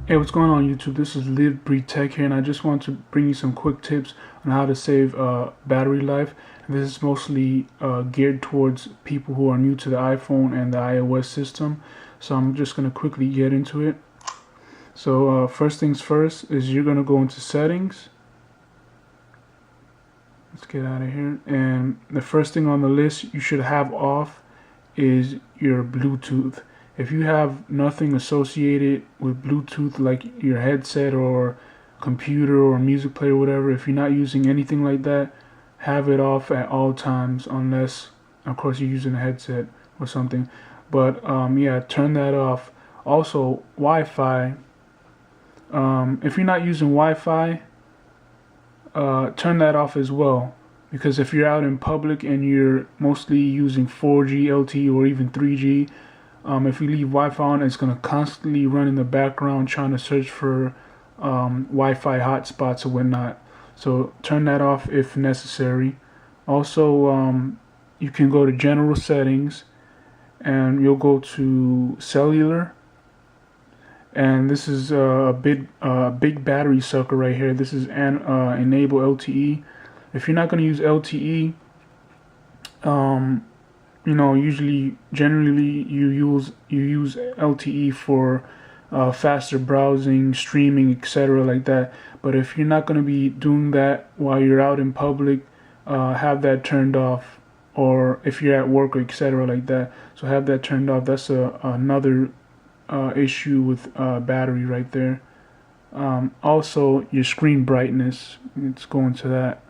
Hey, what's going on YouTube? This is Live Breathe Tech here, and I just want to bring you some quick tips on how to save battery life. And this is mostly geared towards people who are new to the iPhone and the iOS system. So I'm just going to quickly get into it. So first things first is you're going to go into settings. Let's get out of here. And the first thing on the list you should have off is your Bluetooth. If you have nothing associated with Bluetooth, like your headset or computer or music player or whatever, if you're not using anything like that, have it off at all times, unless of course you're using a headset or something. But yeah, turn that off. Also, Wi-Fi, if you're not using Wi-Fi, turn that off as well, because if you're out in public and you're mostly using 4G LTE or even 3G, if you leave Wi-Fi on, it's going to constantly run in the background trying to search for Wi-Fi hotspots or whatnot. So turn that off if necessary. Also, you can go to general settings and you'll go to cellular, and this is a big battery sucker right here. This is enable LTE. If you're not going to use LTE, you know, generally you use LTE for faster browsing, streaming, etc. like that. But if you're not going to be doing that while you're out in public, have that turned off. Or if you're at work or etc. like that, so have that turned off. That's another issue with battery right there. Also, your screen brightness. Let's go into that.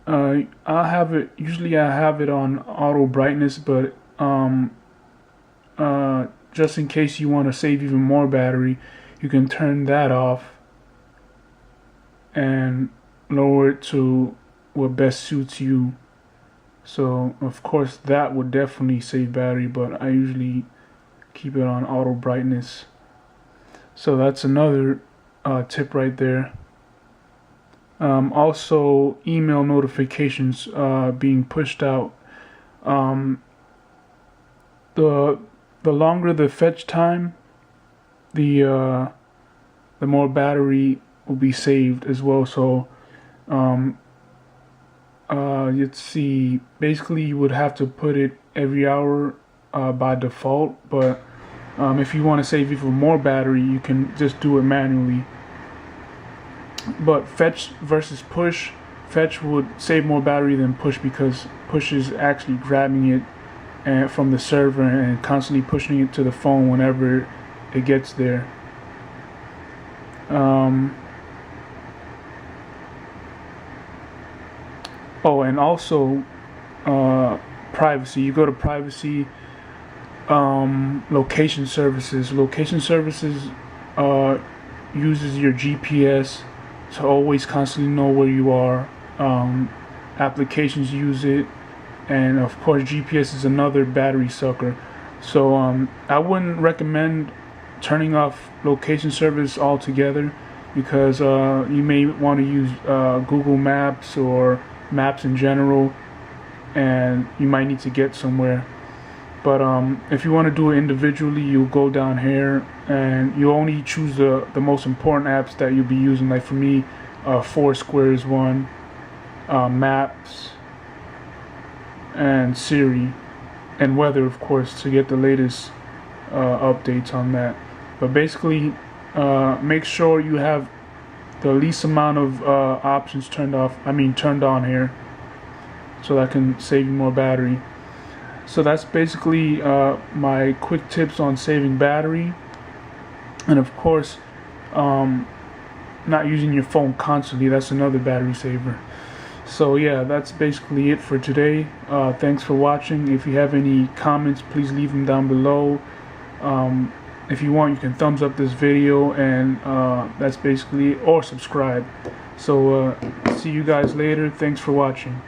I have it. Usually, I have it on auto brightness, but just in case you want to save even more battery, you can turn that off and lower it to what best suits you. So, of course, that would definitely save battery, but I usually keep it on auto brightness. So that's another tip right there. Also, email notifications being pushed out. The longer the fetch time, the more battery will be saved as well. So, let's see. Basically, you would have to put it every hour by default. But if you want to save even more battery, you can just do it manually. But fetch versus push, fetch would save more battery than push, because push is actually grabbing it from the server and constantly pushing it to the phone whenever it gets there. Oh, and also privacy. You go to privacy, location services. Location services uses your GPS to always constantly know where you are. Applications use it, and of course GPS is another battery sucker. So I wouldn't recommend turning off location service altogether, because you may want to use Google Maps or maps in general, and you might need to get somewhere. But if you want to do it individually, you'll go down here and you only choose the most important apps that you'll be using. Like for me, Foursquare is one, Maps, and Siri, and weather, of course, to get the latest updates on that. But basically, make sure you have the least amount of options turned on here, so that can save you more battery. So that's basically my quick tips on saving battery. And of course, not using your phone constantly, that's another battery saver. So yeah, that's basically it for today. Thanks for watching. If you have any comments, please leave them down below. If you want, you can thumbs up this video, and that's basically it, or subscribe. So see you guys later. Thanks for watching.